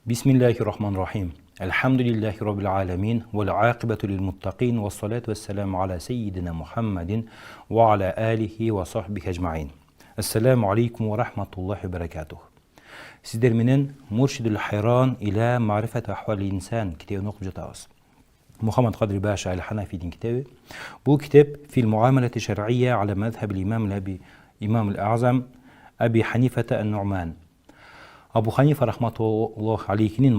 Bismillahirrahmanirrahim. Elhamdülillahi Rabbil alemin. Vel aqibatu lil muttaqin. Ve salatu vesselamu ala seyyidina Muhammedin ve ala alihi ve sahbihi ecmain. Esselamu aleyküm ve rahmetullahi ve berekatuhu. Sizler menen Murşidül Hayran ila Ma'rifet Ahval İnsan kitabını okup жатабыз. Muhammed Kadri Başa el-Hanafi'nin kitabı. Bu kitap fil muameleti şer'iyye ala mezhebil İmam el-Azam Abi Hanifete en-Nu'man. Abu Hanife rahmatullah aleyhinin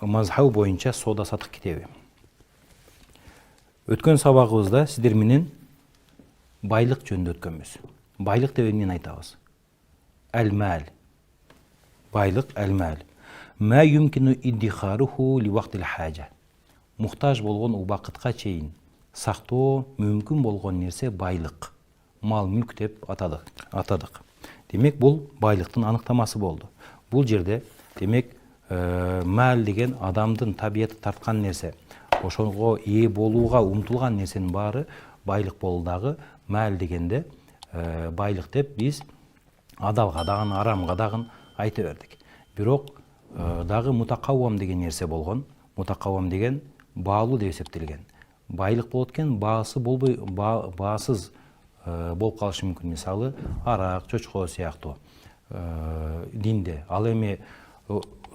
mazhabı boyunca soda satık kitabı. Өткен сабағыбызда сіздер менен байлық жөнінде өткенбіз. Байлық деп эмнени айтабыз? Әл-мәл. Байлық әл-мәл. Ма юмкину иддихаруху ли вақтил хажа. Мұқтаж болған убақытқа чейін сақтоо мүмкін болған нерсе байлық. Мал мүлк деп атадық. Демек бұл байлықтың анықтамасы болды. Бұл жерде демек мәл деген адамдың табиғаты тартқан нерсе. Ошоға ие болуға умтулган нерсенин баары байлык болудағы. Мәл дегенде байлык деп биз адалга дагы арамга дагы айта бердик. Бирок дагы мутакаввам деген нерсе болгон. Мутакаввам деген баалуу деп эсептелген. Байлык болот экен, баасы болбой баасыз болуп калышы мүмкүн. Мисалы арак, чочко сыяктуу динде. Ал эми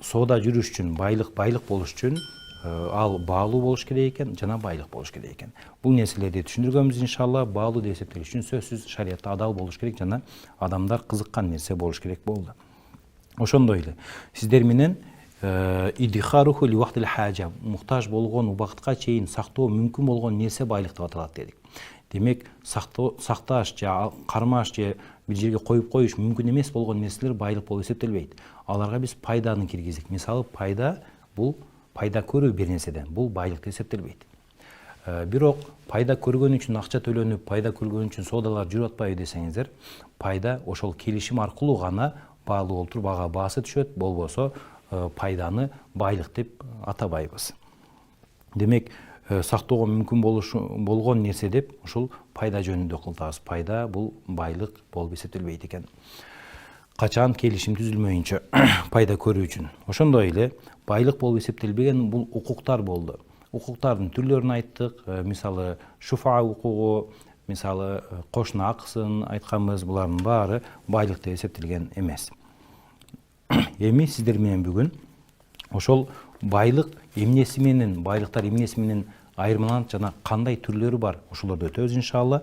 соода жүрүш үчүн байлык болуш үчүн ал баалуу болуш керек экен, жана байлык болуш керек экен. Бул нерселерди түшүндүргөнбүз иншалла. Баалуу деп эсептелиш үчүн сөзсүз шариятта адал болуш керек жана адамдар кызыккан нерсе болуш керек болду. Ошондой эле сиздер менен иддихаруху ли вақтил хажа, муктаж болгон убакытка чейин сактоо мүмкүн болгон нерсе байлык деп аталат дедик. Демек сакташ же кармаш же бир жерге коюп коюш мүмкүн эмес болгон нерселер байлык болуп эсептелбейт. Аларга биз пайданы киргиздик. Мисалы бул пайда көрүү бир нерседен, бул байлык деп эсептелбейт. Бирок пайда көргөн үчүн акча төлөнүп, пайда көргөн үчүн соодалар жүрүп атпайбы десеңиздер, пайда ошол келишим аркылуу гана баалуу болуп туруп ага баасы түшөт, болбосо пайданы байлык деп атабайбыз. Демек сактоого мүмкүн болгон нерсе деп ушул пайда жөнүндө кылтабыз. Пайда бул байлык болуп эсептелбейт экен. Качан келишим түзүлмөйүнчө пайда көрүү үчүн. Ошондой эле байлык болуп эсептелбеген бул укуктар болду. Укуктардын түрлөрүн айттык. Мисалы шуфа укугу, мисалы кошуна акысын айтканбыз. Булардын баары байлык деп эсептелген эмес. Эми сиздер менен бүгүн ошол байлык эмнеси менен, байлыктар эмнеси менен айырмаланат жана кандай түрлөрү бар, ошолорду өтөбүз иншалла.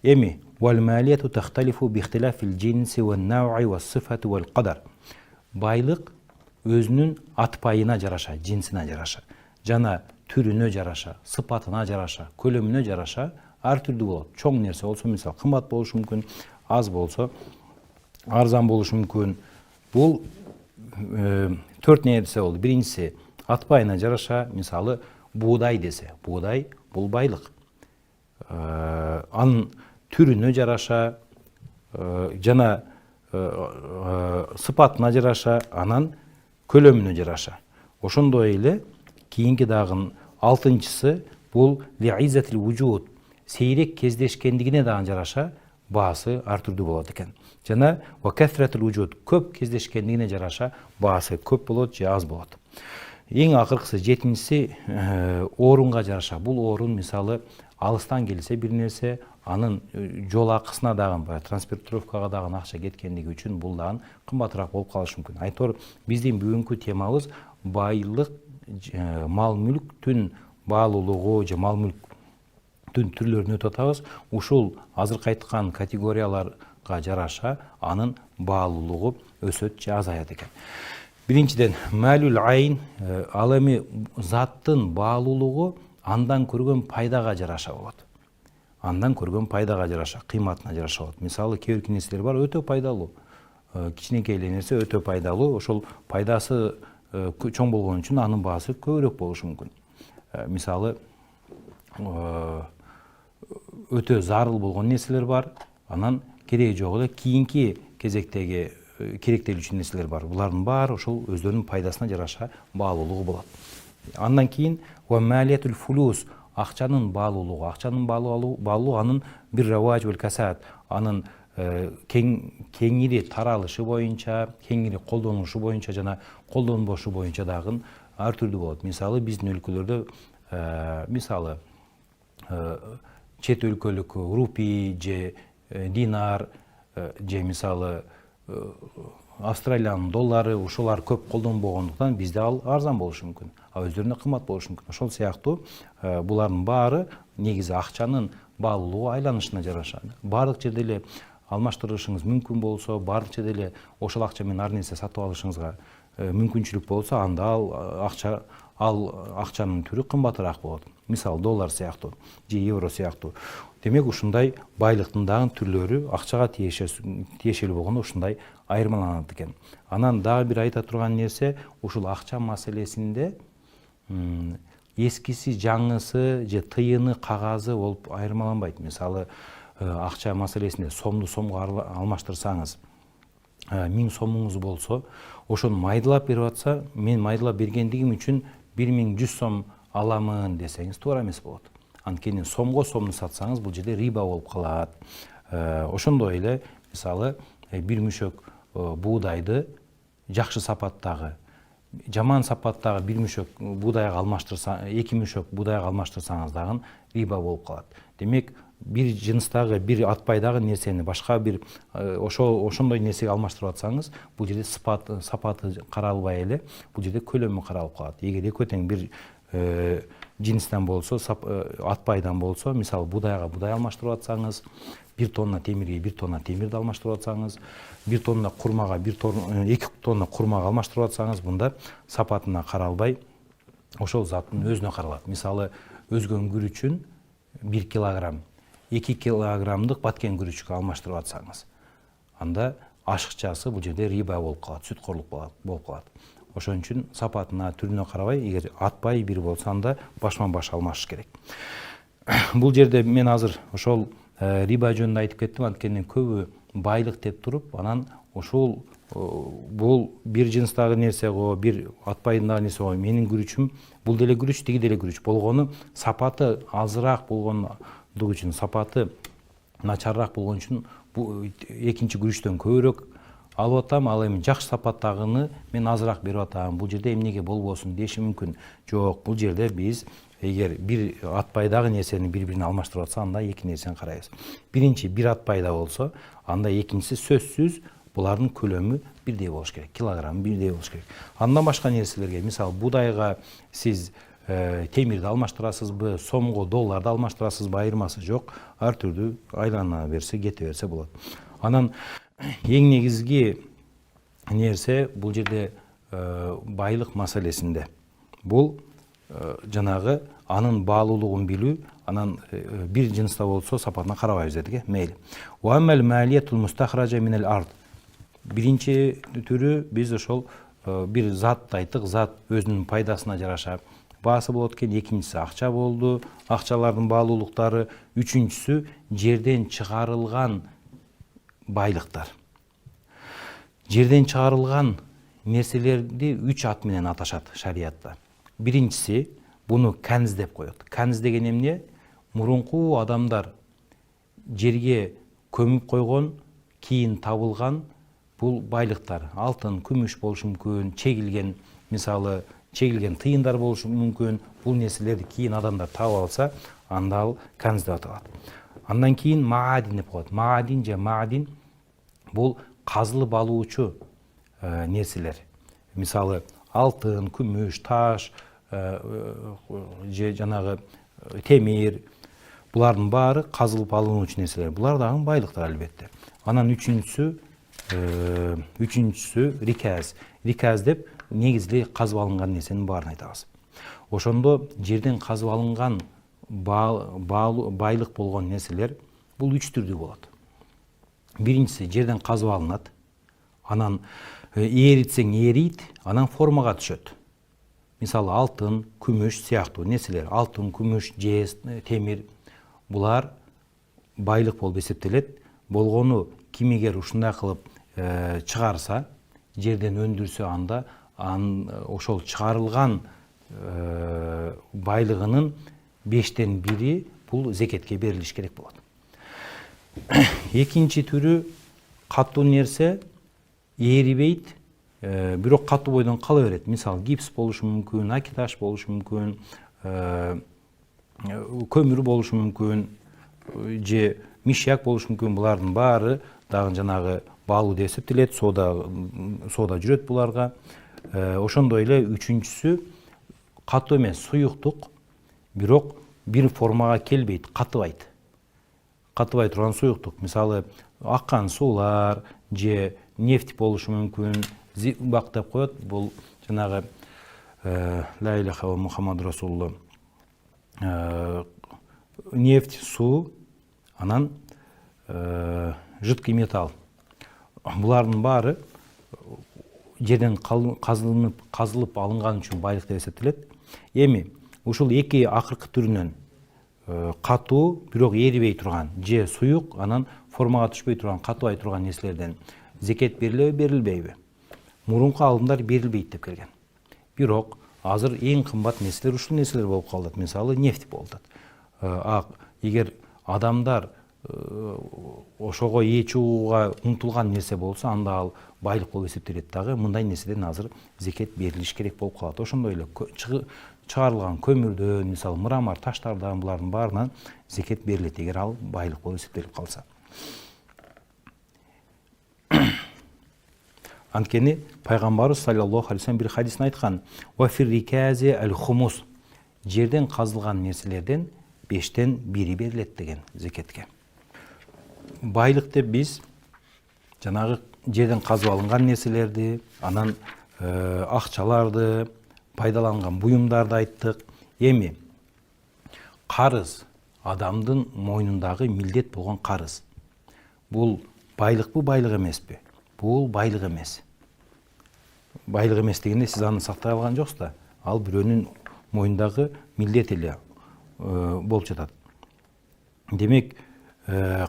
Эми вал малияту тахталифу би ихтилафил джинси ван науи вас сифати вал кадар. Байлык өзүнүн атпайына жараша, жинсине жараша, жана түрүнө жараша, сыпатына жараша, көлөмүнө жараша ар түрдүү болот. Чоң нерсе болсо, мисалы кымбат болушу мүмкүн, аз болсо арзан болушу мүмкүн. Бул төрт нерсе болду. Биринчиси атпайына жараша, мисалы буудай десе, буудай бул байлык. Анын түрүнө жараша, жана сыпатына жараша, анан көлөмүнө жараша. Ошондой эле кийинки дагы алтынчысы бул ли'изатил вужуд, сейрек кездешкендигине дагы жараша баасы ар түрдүү болот экен. Жана ва касратул вужуд, көп кездешкендигине жараша баасы көп болот же аз болот. Эң акыркысы жетинчиси орунга жараша. Бул орун мисалы алыстан келсе бир нерсе, анын жол акысына дагы, транспортировкага дагы акча кеткендиги үчүн бул дагы кымбатыраак болуп калышы мүмкүн. Айтор биздин бүгүнкү темабыз байлык, мал мүлктүн баалуулугу же мал мүлктүн түрлөрүн өтүп атабыз. Ушул азыркы айткан категорияларга жараша анын баалуулугу өсөт же азаят экен. Биринчиден малул айн, ал эми заттын баалуулугу андан көргөн пайдага жараша болот. Андан көргөн пайдага жараша, кыйматына жараша болот. Мисалы кээ бир нерселер бар өтө пайдалуу. Кичинекей эле нерсе өтө пайдалуу, ошол пайдасы чоң болгон үчүн анын баасы көбүрөөк болушу мүмкүн. Мисалы өтө зарыл болгон нерселер бар, анан кереги жок эле кийинки кезектеги керектелүүчү нерселер бар. Булардын баары ошол өздөрүнүн пайдасына жараша баалуулугу болот. Андан кийин ва малиятул фулус, акчанын баалуулугу. Акчанын баалуулугу анын бир раваж вел касат, анын кеңири таралышы боюнча, кеңири колдонулушу боюнча жана колдонбошу боюнча дагы ар түрдүү болот. Мисалы биздин өлкөлөрдө мисалы чет өлкөлүк рупий же динар же мисалы Австралиянын доллары ушулар көп колдонбогондуктан бизде ал арзан болушу мүмкүн, а өздөрүнө кымбат болушу мүмкүн. Ошол сыяктуу булардын баары негизи акчанын баалуулугу айланышына жараша. Баардык жерде эле алмаштырышыңыз мүмкүн болсо, баардык жерде эле ошол акча менен ар нерсе сатып алышыңызга мүмкүнчүлүк болсо, анда ал акчанын түрү кымбатыраак болот. Мисалы доллар сыяктуу же евро сыяктуу. Демек ушундай байлыктын дагы түрлөрү акчага тиешелүү болгондо ушундай айырмаланат экен. Анан дагы бир айта турган нерсе, ушул акча маселесинде эскиси, жаңысы же тыйыны, кагазы болуп айырмаланбайт. Мисалы акча маселесинде сомду сомго алмаштырсаңыз, 1000 сомуңуз болсо, ошону майдалап берип атса, мен майдалап бергендигим үчүн 1100 сом аламын десеңиз туура эмес болот. Анткени сомго сомду сатсаңыз, бул жерде риба болуп калат. Ошондой эле мисалы бир мүшөк буудайды жакшы сапаттагы, жаман сапаттагы бир мүшөк буудайга алмаштырсаңыз, 2 мүшөк буудайга алмаштырсаңыз дагы риба болуп калат. Демек, бир жыныстагы, бир атпайдагы нерсени башка бир ошондой нерсеге алмаштырып атсаңыз, бул жерде сапаты каралбай эле, бул жерде көлөмү каралып калат. Эгер экөө тең бир жинстен болсо, атпайдан болсо, мисалы будайга будай алмаштырып атсаңыз, 1 тонна темирге 1 тонна темирди алмаштырып атсаңыз, 1 тонна курмага 2 тонна курмага алмаштырып атсаңыз, мында сапатына каралбай, ошол заттын өзүнө каралат. Мисалы өзгөн күрүчүн 1 килограмм, 2 килограммдык баткен күрүчкө алмаштырып атсаңыз, анда ашыкчасы бул жерде риба болуп калат, сүткорлук болуп калат. Ошон үчүн сапатына, түрүнө карабай, эгер атпай бир болсо, анда башма-баш алмашыш керек. Бул жерде мен азыр ошол риба жөнүндө айтып кеттим, анткени көбү байлык деп туруп, анан ошол бул бир жынстагы нерсе го, бир атпайдагы нерсе го, менин күрүчүм бул деле күрүч, тиги деле күрүч болгону, сапаты азыраак болгондугу үчүн, сапаты начарраак болгон үчүн бул экинчи күрүчтөн көбүрөөк алып атам, ал эми жакшы сапаттагыны мен азыраак берип атам, бул жерде эмнеге болбосун деши мүмкүн. Жок, бул жерде биз эгер бир атпайдагы нерсени бири-бирине алмаштырып атса, анда эки нерсени карайбыз. Биринчи бир атпайда болсо, анда экинчиси сөзсүз булардын көлөмү бирдей болуш керек, килограмм бирдей болуш керек. Андан башка нерселерге, мисалы будайга сиз темирди алмаштырасызбы, сомго долларды алмаштырасызбы, айырмасы жок, ар түрдүү айлана берсе, кете берсе болот. Анан эң негизги нерсе бул жерде байлык маселесинде. Бул жанагы анын баалуулугун билүү, анан бир жынста болсо сапатына карабайбыз дедик, мейли. Ва амал малиятул мустахража минал ард. Биринчи түрү биз ошол бир затты айттык, зат өзүнүн пайдасына жараша баасы болот экен, экинчиси акча болду, акчалардын баалуулуктары, үчүнчүсү жерден чыгарылган байлыктар. Жерден чыгарылган нерселерди 3 ат менен аташат шариятта. Биринчиси буну канз деп коет. Канз деген эмне? Мурунку адамдар жерге көмүп койгон, кийин табылган бул байлыктар. Алтын, күмүш болушу мүмкүн, чегилген, мисалы, чегилген тыйындар болушу мүмкүн. Бул нерселерди кийин адамдар табып алса, анда ал канз деп аталат. Андан кийин маадин деп коет. Маадин же маадин бул казылып алуучу нерселер. Мисалы, алтын, күмүш, таш, же жанагы темир, булардын баары казылып алынуучу нерселер. Булар дагы байлыктар албетте. Анан үчүнчүсү риказ. Риказ деп негизги казып алынган нерсенин баарын айтабыз. Ошондо жерден казып алынган байлык болгон нерселер бул 3 түрдүү болот. Биринчиси жерден казып алынат, анан ээритсең ээрийт, анан формага түшөт. Мисалы, алтын, күмүш сыяктуу нерселер, алтын, күмүш, жез, темир, булар байлык болуп эсептелет. Болгону ким эгер ушундай кылып чыгарса, жерден өндүрсө, анда ошол чыгарылган байлыгынын 5тен 1 бул зекетке берилиш керек болот. Экинчи түрү катуу нерсе ээрибейт, бирок катуу бойдон кала берет. Мисалы гипс болушу мүмкүн, акиташ болушу мүмкүн, көмүр болушу мүмкүн, же мишяк болушу мүмкүн. Булардын баары дагы жанагы баалуу деп эсептелет, соода жүрөт буларга. Ошондой эле үчүнчүсү катуу эмес, суюктук, бирок бир формага келбейт, катыбайт. Катыбай турган суюктук, мисалы аккан суулар же нефть болушу мүмкүн, зибак деп коет. Бул жанагы ла иляха илля Мухаммад Расулулла, нефть, суу, анан жидкий металл. Булардын баары жерден казылып алынган үчүн байлык деп эсептелет. Эми ушул эки акыркы түрүнөн катуу бирок эрибей турган же суюк, анан формага түшпөй турган, катыбай турган нерселерден зекет берилеби, берилбейби? Мурунку алымдар берилбейт деп келген. Бирок азыр эң кымбат нерселер ушул нерселер болуп калат. Мисалы нефть болуп атат. Эгер адамдар ошого ээ чыгууга умтулган нерсе болсо, анда ал байлык болуп эсептелет дагы. Мындай нерседен азыр зекет берилиш керек болуп калат. Ошондой эле чыгарылган көмүрдөн, мисалы мрамор таштардан, булардын баарынан зекет берилет, эгер ал байлык болуп эсептелип калса. Анткени пайгамбарыбыз саллаллаху алейхи вассалам бир хадисин айткан: "Ва фиррикази аль-хумус", жерден казылган нерселерден 5тен 1 берилет деген зекетке. Байлык деп биз жанагы жерден казып алынган нерселерди, анан акчаларды, пайдаланган буюмдарды айттык. Эми карыз, адамдын мойнундагы милдет болгон карыз. Бул байлыкпы, байлык эмеспи? Бул байлык эмес. Байлык эмес дегенде сиз аны сактай алган жоксуз да. Ал бирөөнүн мойнундагы милдет эле болуп жатат. Демек,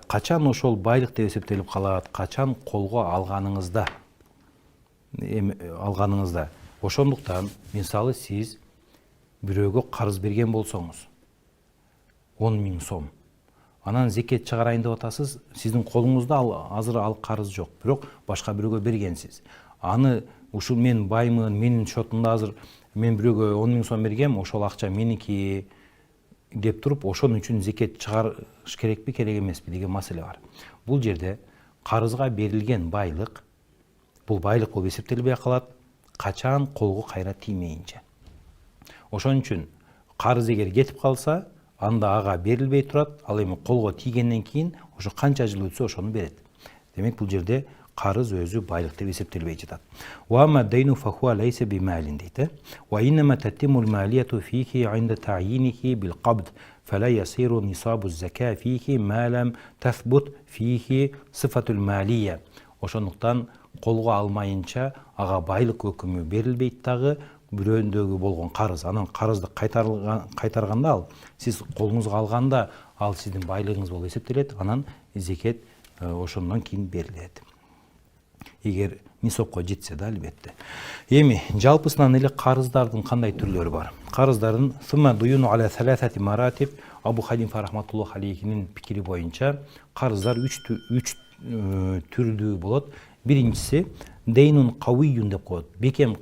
качан ошол байлык деп эсептелип калат, качан колго алганыңызда. Ошондуктан, мисалы сиз бирөөгө карыз берген болсоңуз, 10 000 сом. Анан зекет чыгарайын деп атасыз, сиздин колуңузда азыр ал карыз жок, бирок башка бирөөгө бергенсиз. Аны ушул мен баймын, менин шотумда азыр мен бирөөгө 10 000 сом бергем, ошол акча меники деп туруп, ошон үчүн зекет чыгарыш керекпи, керек эмеспи деген маселе бар. Бул жерде карызга берилген байлык, бул байлык болуп эсептелбей калат, качан колго кайра тиймейинче. Ошон үчүн карыз эгер кетип калса, анда ага берилбей турат, ал эми колго тийгенден кийин ошо канча жыл өтсө ошону берет. Демек бул жерде карыз өзү байлык деп эсептелбей жатат. Ва ма дейну фахуа лейса бималин дейт. Ва иннама таттимул малияту фихи инда таъйинихи бил qabd, фала ясиру нисабу зака фихи ма лам таthbut фихи сифатул малия. Ошондуктан колго алмайынча ага байлык өкүмү берилбейт дагы, бирөөндөгү болгон карыз. Анан карызды кайтарганда ал сиз колуңузга алганда ал сиздин байлыгыңыз болуп эсептелет, анан зекет ошондон кийин берилет. Эгер нисапка жетсе да, албетте. Эми жалпысынан эле карыздардын кандай түрлөрү бар? Карыздардын сумма дуюну аля саласати маратиб, Абу Ханифа рахматуллаху алейхинин пикири боюнча карыздар 3 түрдүү болот. Биринчиси дейнун кавийюн деп коет, бекем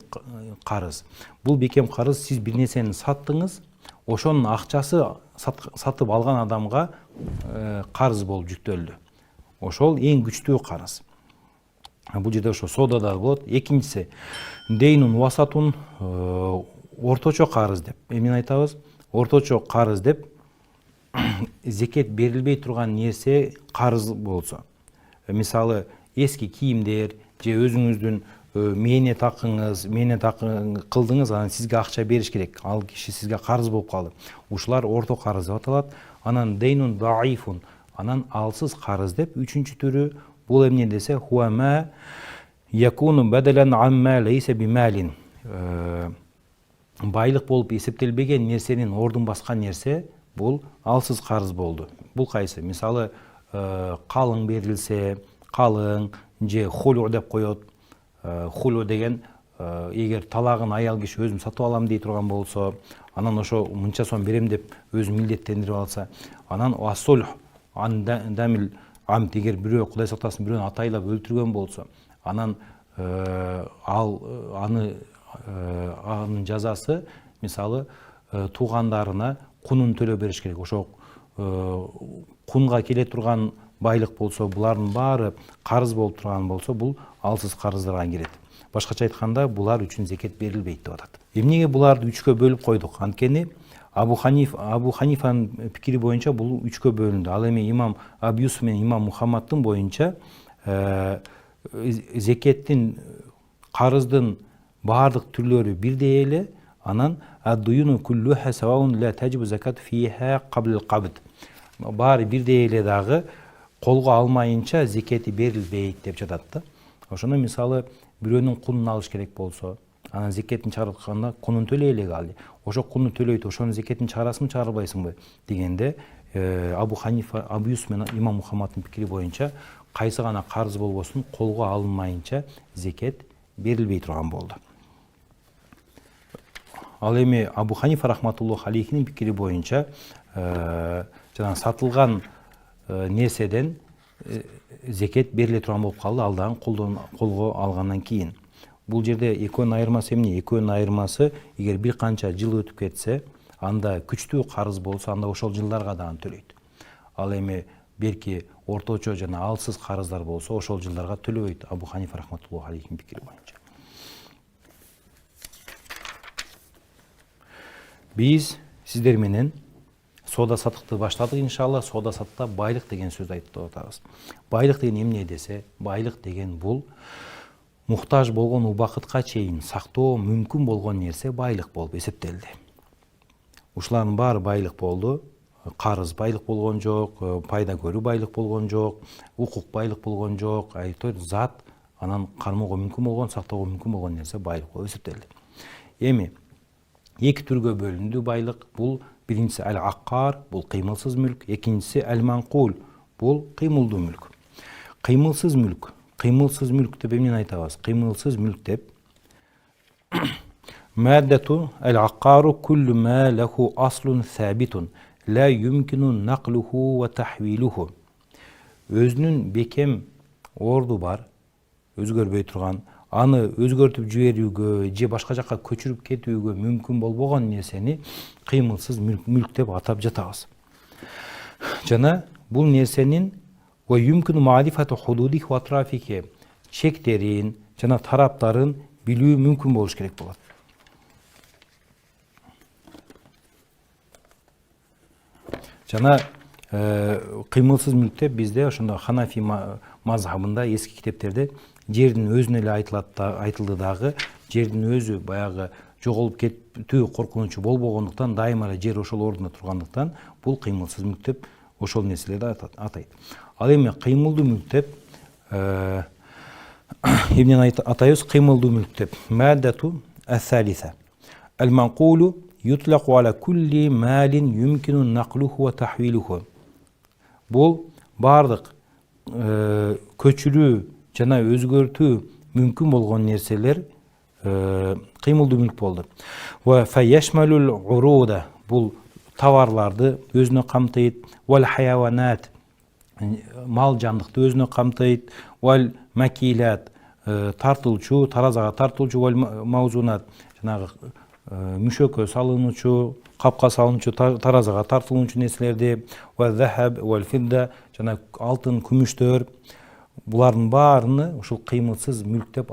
карыз. Бул бекем карыз, сиз бир нерсени саттыңыз, ошонун акчасы сатып алган адамга карыз болуп жүктөлдү. Ошол эң күчтүү карыз. Бул жерде ошо соодада болот. Экинчиси дейнун васатун, орточо карыз деп. Эмне айтабыз? Орточо карыз деп зекет берилбей турган нерсе карыз болсо. Мисалы эски кийимдер же өзүңүздүн мээнет акыңыз, кылдыңыз, анан сизге акча бериш керек. Ал киши сизге карыз болуп калды. Ушулар орто карыз деп аталат. Анан дейнун даифун, анан алсыз карыз деп. Үчүнчү түрү бул эмне десе, хуама якуну баделан амма лейса бималин. Байлык болуп эсептелбеген нерсенин ордун баскан нерсе бул алсыз карыз болду. Бул кайсы? Мисалы калың берилсе, калың же хулу деп коет. Хулу деген эгер талагын аял киши өзүм сатып алам дей турган болсо, анан ошо мынча сом берем деп өзү милдеттендирип алса, анан асуль ан дамил амт, эгер бирөө Кудай сактасын бирөөнү атайлап өлтүргөн болсо, анан анын жазасы мисалы туугандарына кунун төлөп бериш керек. Ошо кунга келе турган байлык болсо, булардын баары карыз болуп турган болсо, бул алсыз карыздарга кирет. Башкача айтканда, булар үчүн зекет берилбейт деп атат. Эмнеге буларды үчкө бөлүп койдук? Анткени Абу Ханифанын пикири боюнча бул үчкө бөлүндү. Ал эми имам Абу Юсуф менен имам Мухаммадтын боюнча зекеттин, карыздын баардык түрлөрү бирдей эле, анан ад-дуюну куллуха саваун ла таджибу закат фиха кабл al-qabd. Баары бирдей эле дагы колго алмайынча зекети берилбейт деп жатат да. Ошондо мисалы бирөөнүн кунун алыш керек болсо, анан зекетин чыгартканда кунун төлөй элек ал. Ошо кунну төлөйт, ошонун зекетин чыгарасыңбы, чыгарбайсыңбы дегенде, Абу Юсуф менен имам Мухаммадтын пикири боюнча кайсы гана карыз болбосун колго алынмайынча зекет берилбей турган болду. Ал эми Абу Ханифа рахматуллаху алейхинин пикири боюнча жана сатылган нерседен зекет бериле турган болуп калды, ал дагы колго алгандан кийин. Бул жерде экөөнүн айырмасы эмне? Экөөнүн айырмасы, эгер бир канча жыл өтүп кетсе, анда күчтүү карыз болсо, анда ошол жылдарга дагы төлөйт. Ал эми берки орточо жана алсыз карыздар болсо, ошол жылдарга төлөбөйт. Абу Ханифа рахматуллаху алейхинин пикири боюнча. Биз сиздер менен соода саттыкты баштадык иншалла. Соода саттыкта байлык деген сөздү айтып атабыз. Байлык деген эмне десе, байлык деген бул муктаж болгон убакытка чейин сактоо мүмкүн болгон нерсе байлык болуп эсептелди. Ушулардын баары байлык болду. Карыз байлык болгон жок, пайда көрүү байлык болгон жок, укук байлык болгон жок, айтор зат анан кармоого мүмкүн болгон, сактоого мүмкүн болгон нерсе байлык болуп эсептелди. Эми эки түргө бөлүндү байлык. Бул биринчиси ал-аккар, бул кыймылсыз мүлк, экинчиси ал-манкул, бул кыймылдуу мүлк. Кыймылсыз мүлк. Кыймылсыз мүлк деп эмнени айтабыз? Кыймылсыз мүлк деп маддату ал-аккару куллу ма лаху аслун сабитун ла юмкину нақлуху ва тахвилуху. Өзүнүн бекем орду бар, өзгөрбөй турган, аны өзгөртүп жиберүүгө же башка жакка көчүрүп кетүүгө мүмкүн болбогон нерсени кыймылсыз мүлк деп атап жатабыз. Жана бул нерсенин ва юмкину ма'рифату худудих ва атрафике, чектерин жана тараптарын билүү мүмкүн болуш керек болот. Жана кыймылсыз мүлктө бизде ошондо Ханафи мазхабында эски китептерде жердин өзүнө эле айтылды дагы, жердин өзү баягы жоголуп кетүү коркунучу болбогондуктан, дайыма эле жер ошол ордунда тургандыктан, бул кыймылсыз мүлк деп ошол нерселерди атайт. Ал эми кыймылдуу мүлк деп эмнени атайбыз? Кыймылдуу мүлк деп маддату ас-салиса ал-манкулу ютлaqu ala kulli малин юмкину нақлуху ва тахвилуху. Бул бардык көчүрүү жана өзгөртүү мүмкүн болгон нерселер кыймылдуу мүлк болду. Ва фаяшмалул уруда, бул товарларды өзүнө камтыйт, вал хайванат, мал жандыкты өзүнө камтыйт, вал макилат, тартылчу, таразага тартылчу, вал маузунат, жанагы мүшөккө салынуучу, капка салынуучу, таразага тартылуучу нерселерди, ва захаб, вал фидда, жана алтын, күмүштөр, булардын баарыны ушул кыймылсыз мүлк деп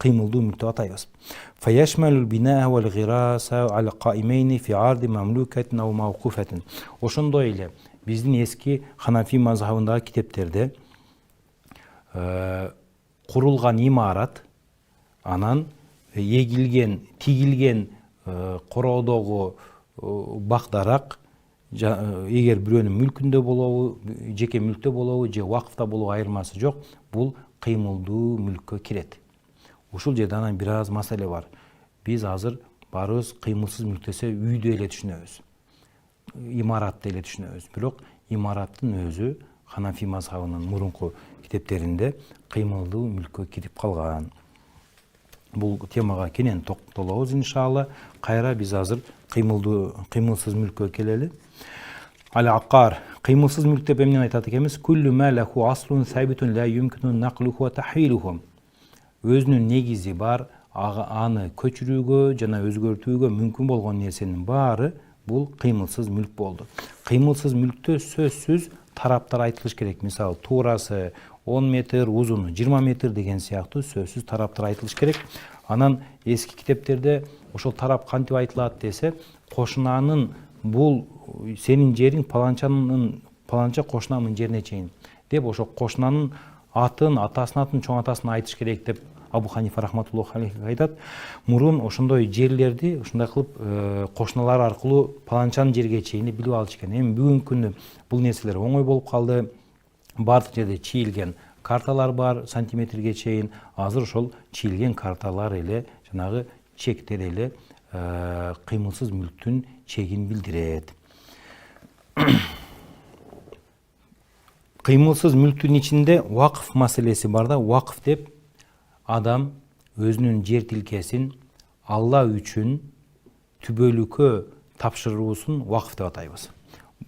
кыймылдуу мүлк деп атайбыз. Фаяшмалул бинаа вал гираса ал каимейни фи арди мамлукатин ау мауқуфатин. Ошондой эле биздин эски Ханафи мазхабындагы китептерде курулган имарат, анан эгилген, тигилген короодогу бак-дарак, эгер бирөөнүн мүлкүндө болобу, жеке мүлктө болобу, же вакыфта болобу айырмасы жок, бул кыймылдуу мүлккө кирет. Ушул жерде анан бир аз маселе бар. Биз азыр баарыбыз кыймылсыз мүлк десе үйдү эле түшүнөбүз, имаратты эле түшүнөбүз. Бирок имараттын өзү Ханафи мазхабынын мурунку китептеринде кыймылдуу мүлккө кирип калган. Бул темага кенен токтолобуз иншалла. Кайра биз азыр кыймылсыз мүлккө келели. Ал-аккар, Кыймылсыз мүлк деп эмнени айтат экенбиз? Куллу ма лаху аслун сабитун ла юмкину наклуху ва тахилуху. Өзүнүн негизи бар, аны көчүрүүгө жана өзгөртүүгө мүмкүн болгон нерсенин баары бул кыймылсыз мүлк болду. Кыймылсыз мүлктө сөзсүз тараптар айтылыш керек. Мисалы, туурасы 10 метр, узуну 20 метр деген сыяктуу сөзсүз тараптар айтылыш керек. Анан эски китептерде ошол тарап кантип айтылат десе, кошунанын бул сенин жериң паланча кошунанын жерине чейин деп ошо кошунанын атын, атасынын атын, чоң атасын айтыш керек деп Абу Ханифа рахматуллаху алейхи айтат. Мурун ошондой жерлерди ушундай кылып кошуналар аркылуу паланчанын жерге чейин билип алыш экен. Эми бүгүнкү күндө бул нерселер оңой болуп калды. Бардык жерде чийилген карталар бар, сантиметрге чейин. Азыр ошол чийилген карталар эле, жанагы чектер эле кыймылсыз мүлктүн чегин билдирет. Кыймылсыз мүлктүн ичинде вакыф маселеси бар да. Вакыф деп адам өзүнүн жер тилкесин Алла үчүн түбөлүккө тапшыруусун вакыф деп атайбыз.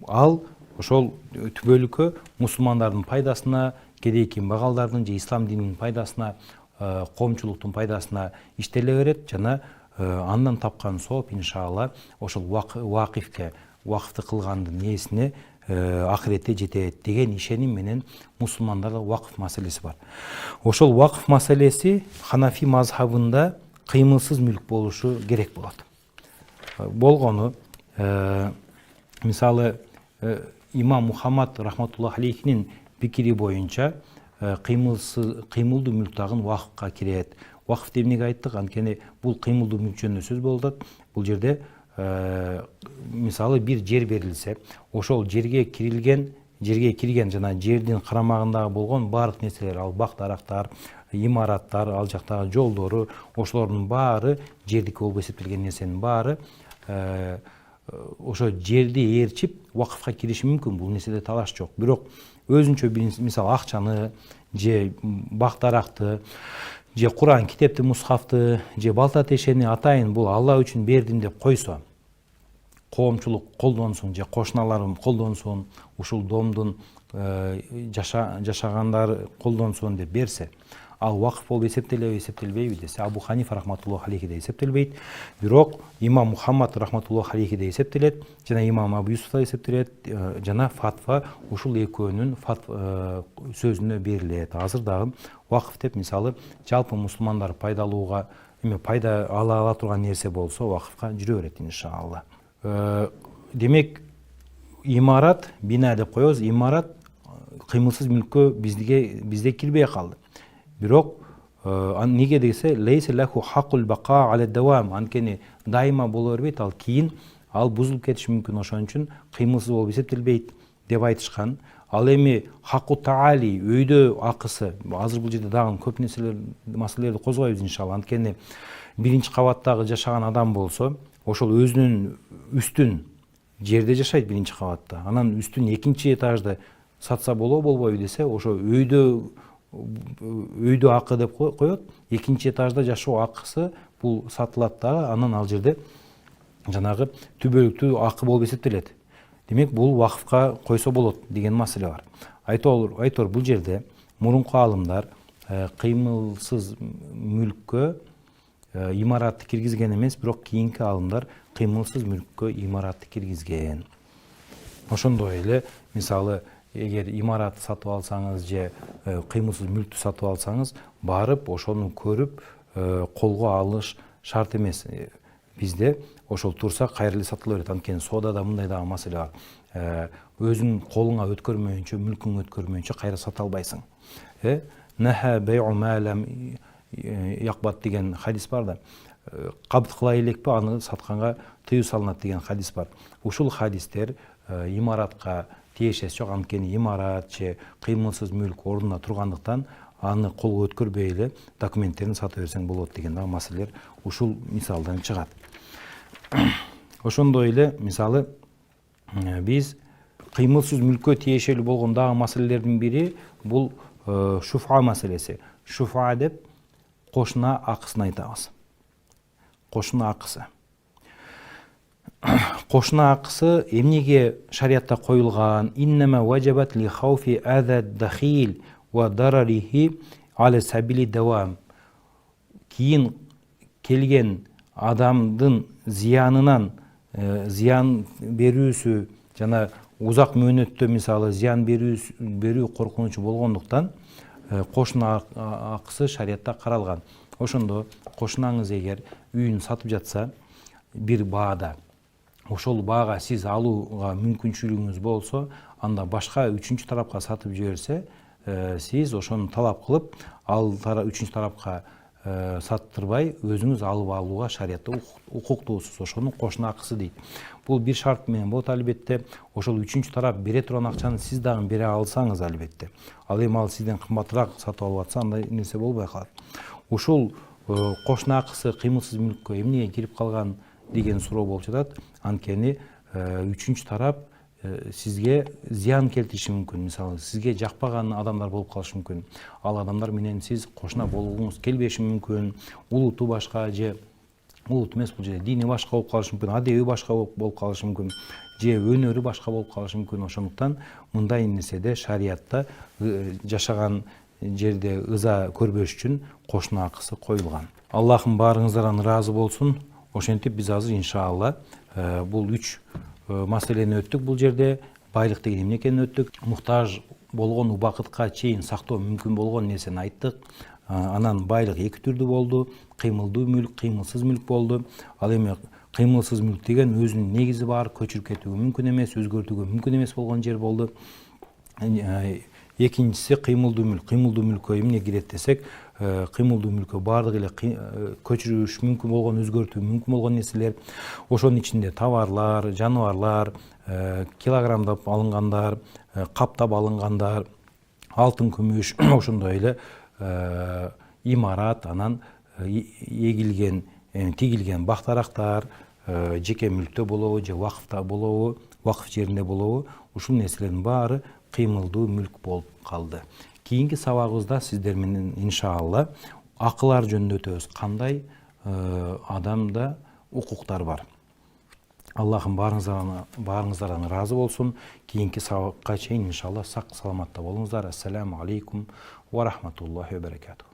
Ал ошол түбөлүккө мусулмандардын пайдасына, кедейки багалдардын же ислам дининин пайдасына, коомчулуктун пайдасына иштеле берет жана андан тапкан сооп иншалла ошол вакыфты кылгандын ээсине акыретте жетет деген ишеним менен мусулмандарда вакыф маселеси бар. Ошол вакыф маселеси Ханафи мазхабында кыймылсыз мүлк болушу керек болот. Болгону мисалы имам Мухаммад рахматуллаху алейхинин пикири боюнча кыймылдуу мүлк дагы вакыфка кирет. Вакыф деп эмнеге айттык? Анткени бул кыймылдуу мүлк жөнүндө сөз болуп атат. Бул жерде мисалы бир жер берилсе, ошол жерге кирген жана жердин карамагындагы болгон баардык нерселер, ал бак дарактар, имараттар, ал жактагы жолдору, ошолордун баары жердики болуп эсептелген нерсенин баары ошо жерди ээрчип вакыфка кириши мүмкүн. Бул нерседе талаш жок. Бирок өзүнчө мисалы акчаны же бак даракты же Куран китепти, мусхафты же балта тешени атайын бул Алла үчүн бердим деп койсо, коомчулук колдонсун же кошуналарым колдонсун, ушул домдун жашагандар колдонсун деп берсе, ал вакыф болуп эсептелбейби десе, Абу Ханифа рахматуллаху алейхиде эсептелбейт. Бирок имам Мухаммад рахматуллаху алейхиде эсептелет жана имам Абу Юсуфта эсептелет жана фатва ушул экөөнүн сөзүнө берилет. Азыр дагы вакыф деп мисалы жалпы мусулмандар пайдалууга пайда ала турган нерсе болсо вакыфка жүрө берет иншалла. Демек имарат, бина деп коебуз, имарат кыймылсыз мүлккө бизде кирбей калды. Бирок неге десе, лейсе лаху хакул бака аля давам, анткени дайыма боло бербейт, ал кийин ал бузулуп кетиши мүмкүн, ошон үчүн кыймылсыз болуп эсептелбейт деп айтышкан. Ал эми хакку таали, өйдө акысы, азыр бул жерде дагы көп маселелерди козгойбуз иншалла. Анткени биринчи кабаттагы жашаган адам болсо, ошол өзүнүн үстүн жерде жашайт биринчи кабатта. Анан үстүн экинчи этажда сатса болобойбу десе, ошо өйдө акы деп коет. Экинчи этажда жашоо акысы бул сатылат дагы, анан ал жерде жанагы түбөлүктүү акы болуп эсептелет. Демек бул вакыфка койсо болот деген маселе бар. Айтор бул жерде мурунку аалымдар кыймылсыз мүлккө имаратты киргизген эмес, бирок кийинки аалымдар кыймылсыз мүлккө имаратты киргизген. Ошондой эле мисалы эгер имаратты сатып алсаңыз же кыймылсыз мүлктү сатып алсаңыз, барып ошону көрүп колго алыш шарт эмес. Бизде ошол турса кайра эле сатыла берет. Анткени соодада мындай дагы маселе бар. Өзүң колуңа өткөрмөйүнчө, мүлкүңө өткөрмөйүнчө кайра сата албайсың. Наха бей'у ма лам якбат деген хадис бар да. Кабыт кыла элекпи, аны сатканга тыюу салынат деген хадис бар. Ушул хадистер имаратка тиешеси жок. Анткени имарат же кыймылсыз мүлк ордуна тургандыктан аны колго өткөрбөй эле документтерин сата берсең болот деген дагы маселелер ушул мисалдан чыгат. Ошондой эле мисалы биз кыймылсыз мүлккө тиешелүү болгон дагы маселелердин бири бул шуфа маселеси. Шуфа деп кошуна акысын айтабыз. Кошуна акысы. Кошуна акысы эмнеге шариатта коюлган? Иннама ваджабат ли хауфи аза дахил ва дарарихи аля сабили давам. Кийин келген адамдын зиянынан зиян берүүсү жана узак мөөнөттө мисалы зиян берүү коркунучу болгондуктан кошуна акысы шариатта каралган. Ошондо кошунаңыз эгер үйүн сатып жатса бир баада, ошол баага сиз алууга мүмкүнчүлүгүңүз болсо, анда башка үчүнчү тарапка сатып жиберсе, сиз ошону талап кылып, ал үчүнчү тарапка саттырбай өзүңүз алып алууга шариатта укуктуусуз. Ошонун кошуна акысы дейт. Бул бир шарт менен болот албетте. Ошол үчүнчү тарап бере турган акчаны сиз дагы бере алсаңыз албетте. Ал эми ал сизден кымбатыраак сатып алып атса, андай нерсе болбой калат. Ушул кошуна акысы кыймылсыз мүлккө эмнеге кирип калган деген суроо болуп жатат. Анткени үчүнчү тарап сизге зыян келтириши мүмкүн. Мисалы, сизге жакпаган адамдар болуп калышы мүмкүн. Ал адамдар менен сиз кошуна болгуңуз келбеши мүмкүн. Улуту башка же улут эмес, бул жерде дини башка болуп калышы мүмкүн, адеби башка болуп калышы мүмкүн, же өнөрү башка болуп калышы мүмкүн. Ошондуктан мындай нерседе шариатта жашаган жерде ыза көрбөш үчүн кошуна акысы коюлган. Аллахым баарыңыздардан ыраазы болсун. Ошентип биз азыр иншалла бул 3 маселени өттүк. Бул жерде байлык деген эмне экенин өттүк. Муктаж болгон убакытка чейин сактоо мүмкүн болгон нерсени айттык. Анан байлык эки түрдүү болду. Кыймылдуу мүлк, кыймылсыз мүлк болду. Ал эми кыймылсыз мүлк деген өзүнүн негизи бар, көчүрүп кетүүгө мүмкүн эмес, өзгөртүүгө мүмкүн эмес болгон жер болду. Экинчиси кыймылдуу мүлк. Кыймылдуу мүлккө эмне кирет десек, кыймылдуу мүлккө баардык эле көчүрүш мүмкүн болгон, өзгөртүү мүмкүн болгон нерселер. Ошонун ичинде товарлар, жаныбарлар, килограммдап алынгандар, каптап алынгандар, алтын, күмүш, ошондой эле имарат, анан эгилген, тигилген бактарактар, жеке мүлктө болобу же вакыфта болобу, вакыф жеринде болобу, ушул нерселердин баары кыймылдуу мүлк болуп калды. Кийинки сабагыбызда сиздер менен иншалла акылар жөнүндө өтөбүз. Кандай адамда укуктар бар. Аллахым баарыңыздардан ыраазы болсун. Кийинки сабакка чейин иншалла сак саламатта болуңуздар. Ассаламу алейкум ва рахматуллахи ва баракатух.